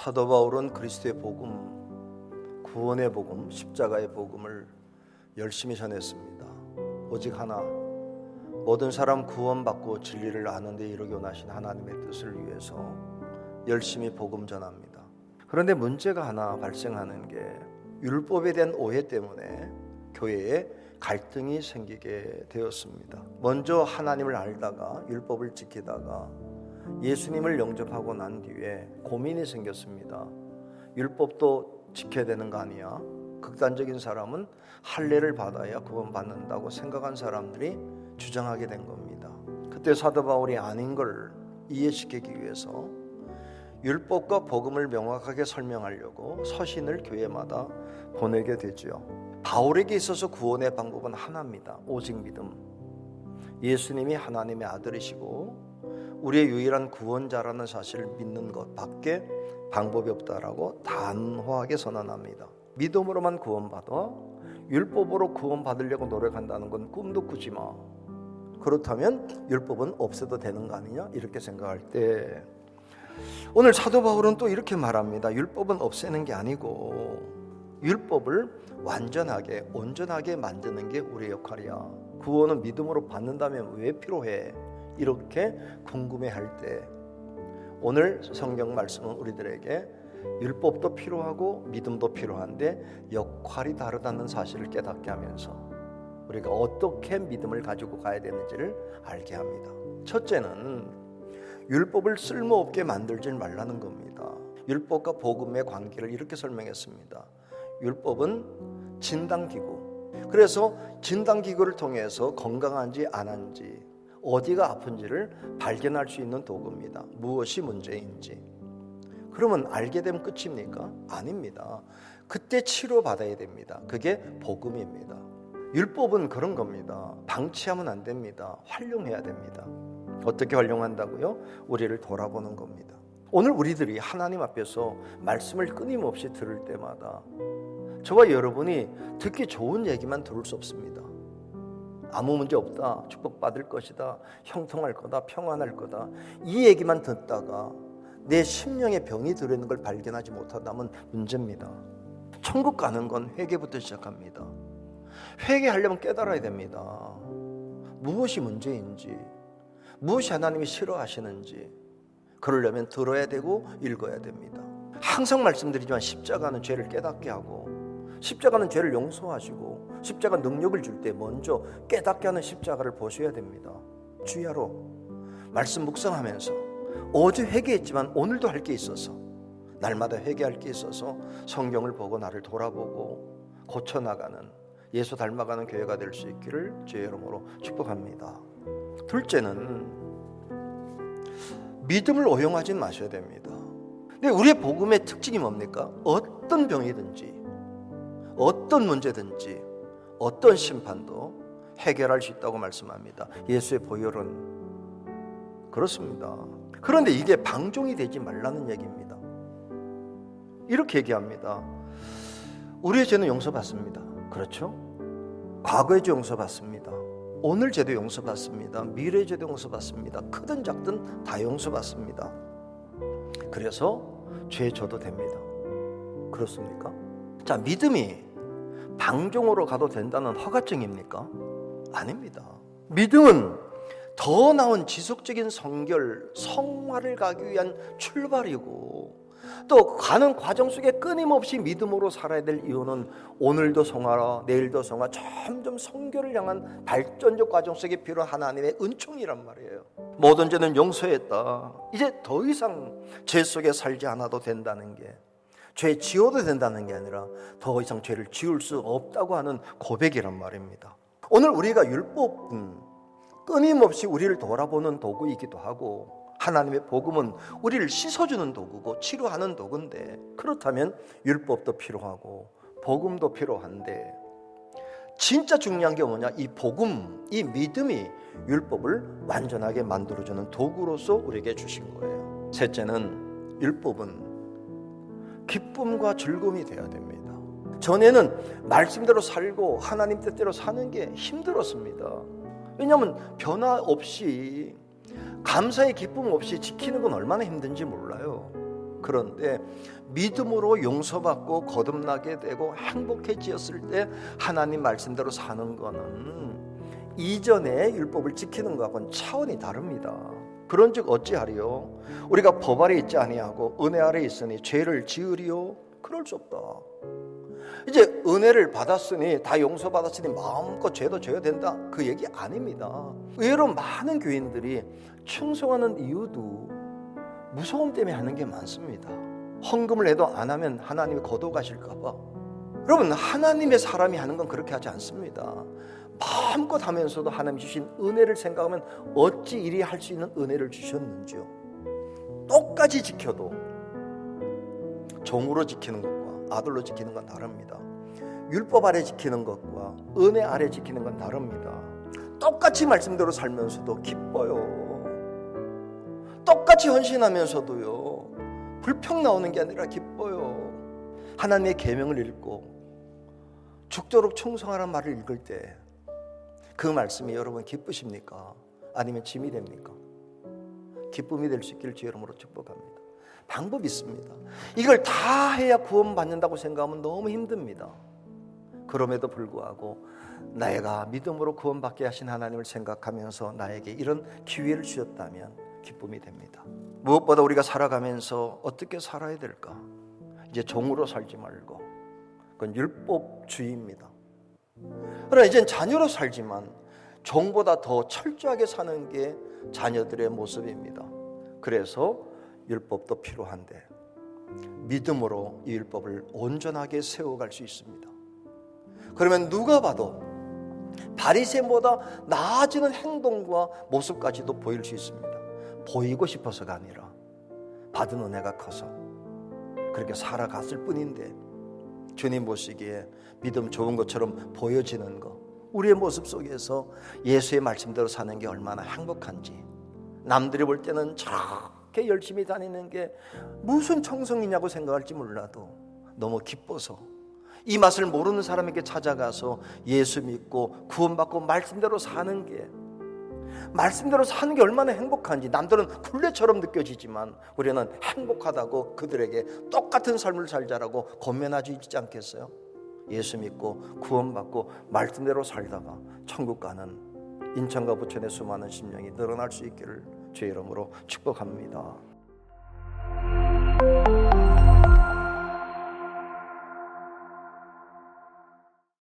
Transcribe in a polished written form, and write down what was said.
사도 바울은 그리스도의 복음, 구원의 복음, 십자가의 복음을 열심히 전했습니다. 오직 하나, 모든 사람 구원받고 진리를 아는 데 이르게 원하신 하나님의 뜻을 위해서 열심히 복음 전합니다. 그런데 문제가 하나 발생하는 게 율법에 대한 오해 때문에 교회에 갈등이 생기게 되었습니다. 먼저 하나님을 알다가 율법을 지키다가 예수님을 영접하고 난 뒤에 고민이 생겼습니다. 율법도 지켜야 되는 거 아니야? 극단적인 사람은 할례를 받아야 구원받는다고 생각한 사람들이 주장하게 된 겁니다. 그때 사도 바울이 아닌 걸 이해시키기 위해서 율법과 복음을 명확하게 설명하려고 서신을 교회마다 보내게 되죠. 바울에게 있어서 구원의 방법은 하나입니다. 오직 믿음. 예수님이 하나님의 아들이시고 우리의 유일한 구원자라는 사실을 믿는 것 밖에 방법이 없다라고 단호하게 선언합니다. 믿음으로만 구원받아 율법으로 구원받으려고 노력한다는 건 꿈도 꾸지 마. 그렇다면 율법은 없애도 되는 거 아니냐? 이렇게 생각할 때 오늘 사도 바울은 또 이렇게 말합니다. 율법은 없애는 게 아니고 율법을 완전하게 온전하게 만드는 게 우리의 역할이야. 구원은 믿음으로 받는다면 왜 필요해? 이렇게 궁금해할 때 오늘 성경 말씀은 우리들에게 율법도 필요하고 믿음도 필요한데 역할이 다르다는 사실을 깨닫게 하면서 우리가 어떻게 믿음을 가지고 가야 되는지를 알게 합니다. 첫째는 율법을 쓸모없게 만들지 말라는 겁니다. 율법과 복음의 관계를 이렇게 설명했습니다. 율법은 진단기구. 그래서 진단기구를 통해서 건강한지 안 한지 어디가 아픈지를 발견할 수 있는 도구입니다. 무엇이 문제인지. 그러면 알게 되면 끝입니까? 아닙니다. 그때 치료받아야 됩니다. 그게 복음입니다. 율법은 그런 겁니다. 방치하면 안 됩니다. 활용해야 됩니다. 어떻게 활용한다고요? 우리를 돌아보는 겁니다. 오늘 우리들이 하나님 앞에서 말씀을 끊임없이 들을 때마다 저와 여러분이 듣기 좋은 얘기만 들을 수 없습니다. 아무 문제 없다, 축복받을 것이다, 형통할 거다, 평안할 거다, 이 얘기만 듣다가 내 심령에 병이 들어있는 걸 발견하지 못한다면 문제입니다. 천국 가는 건 회개부터 시작합니다. 회개하려면 깨달아야 됩니다. 무엇이 문제인지, 무엇이 하나님이 싫어하시는지. 그러려면 들어야 되고 읽어야 됩니다. 항상 말씀드리지만 십자가는 죄를 깨닫게 하고 십자가는 죄를 용서하시고 십자가 능력을 줄 때 먼저 깨닫게 하는 십자가를 보셔야 됩니다. 주야로 말씀 묵상하면서 어제 회개했지만 오늘도 할 게 있어서 날마다 회개할 게 있어서 성경을 보고 나를 돌아보고 고쳐나가는 예수 닮아가는 교회가 될 수 있기를 주의 이름으로 축복합니다. 둘째는 믿음을 오용하지 마셔야 됩니다. 근데 우리의 복음의 특징이 뭡니까? 어떤 병이든지 어떤 문제든지 어떤 심판도 해결할 수 있다고 말씀합니다. 예수의 보혈은 그렇습니다. 그런데 이게 방종이 되지 말라는 얘기입니다. 이렇게 얘기합니다. 우리의 죄는 용서받습니다. 그렇죠? 과거의 죄 용서받습니다. 오늘 죄도 용서받습니다. 미래의 죄도 용서받습니다. 크든 작든 다 용서받습니다. 그래서 죄 져도 됩니다. 그렇습니까? 자, 믿음이 방종으로 가도 된다는 허가증입니까? 아닙니다. 믿음은 더 나은 지속적인 성결, 성화를 가기 위한 출발이고 또 가는 과정 속에 끊임없이 믿음으로 살아야 될 이유는 오늘도 성화라 내일도 성화, 점점 성결을 향한 발전적 과정 속에 필요한 하나님의 은총이란 말이에요. 모든 죄는 용서했다. 이제 더 이상 죄 속에 살지 않아도 된다는 게, 죄 지어도 된다는 게 아니라 더 이상 죄를 지을 수 없다고 하는 고백이란 말입니다. 오늘 우리가 율법은 끊임없이 우리를 돌아보는 도구이기도 하고 하나님의 복음은 우리를 씻어주는 도구고 치료하는 도구인데, 그렇다면 율법도 필요하고 복음도 필요한데 진짜 중요한 게 뭐냐? 이 복음, 이 믿음이 율법을 완전하게 만들어주는 도구로서 우리에게 주신 거예요. 셋째는 율법은 기쁨과 즐거움이 되어야 됩니다. 전에는 말씀대로 살고 하나님 뜻대로 사는 게 힘들었습니다. 왜냐하면 변화 없이 감사의 기쁨 없이 지키는 건 얼마나 힘든지 몰라요. 그런데 믿음으로 용서받고 거듭나게 되고 행복해지었을 때 하나님 말씀대로 사는 거는 이전의 율법을 지키는 것과는 차원이 다릅니다. 그런즉 어찌하리요? 우리가 법 아래 있지 아니하고 은혜 아래 있으니 죄를 지으리요? 그럴 수 없다. 이제 은혜를 받았으니 다 용서받았으니 마음껏 죄도 져야 된다, 그 얘기 아닙니다. 의외로 많은 교인들이 충성하는 이유도 무서움 때문에 하는 게 많습니다. 헌금을 해도 안 하면 하나님이 거둬가실까 봐. 여러분, 하나님의 사람이 하는 건 그렇게 하지 않습니다. 마음껏 하면서도 하나님 주신 은혜를 생각하면 어찌 이리 할 수 있는 은혜를 주셨는지요. 똑같이 지켜도 종으로 지키는 것과 아들로 지키는 건 다릅니다. 율법 아래 지키는 것과 은혜 아래 지키는 건 다릅니다. 똑같이 말씀대로 살면서도 기뻐요. 똑같이 헌신하면서도요, 불평 나오는 게 아니라 기뻐요. 하나님의 계명을 읽고 죽도록 충성하라는 말을 읽을 때 그 말씀이 여러분 기쁘십니까? 아니면 짐이 됩니까? 기쁨이 될 수 있기를 주의 이름으로 축복합니다. 방법이 있습니다. 이걸 다 해야 구원받는다고 생각하면 너무 힘듭니다. 그럼에도 불구하고 내가 믿음으로 구원받게 하신 하나님을 생각하면서 나에게 이런 기회를 주셨다면 기쁨이 됩니다. 무엇보다 우리가 살아가면서 어떻게 살아야 될까? 이제 종으로 살지 말고, 그건 율법주의입니다. 그러나 이젠 자녀로 살지만 종보다 더 철저하게 사는 게 자녀들의 모습입니다. 그래서 율법도 필요한데 믿음으로 이 율법을 온전하게 세워갈 수 있습니다. 그러면 누가 봐도 바리새인보다 나아지는 행동과 모습까지도 보일 수 있습니다. 보이고 싶어서가 아니라 받은 은혜가 커서 그렇게 살아갔을 뿐인데, 주님 보시기에 믿음 좋은 것처럼 보여지는 것, 우리의 모습 속에서 예수의 말씀대로 사는 게 얼마나 행복한지, 남들이 볼 때는 저렇게 열심히 다니는 게 무슨 청성이냐고 생각할지 몰라도 너무 기뻐서 이 맛을 모르는 사람에게 찾아가서 예수 믿고 구원받고 말씀대로 사는 게, 말씀대로 사는 게 얼마나 행복한지 남들은 굴레처럼 느껴지지만 우리는 행복하다고 그들에게 똑같은 삶을 살자라고 권면하지 있지 않겠어요? 예수 믿고 구원받고 말씀대로 살다가 천국 가는 인천과 부천의 수많은 심령이 늘어날 수 있기를 주의 이름으로 축복합니다.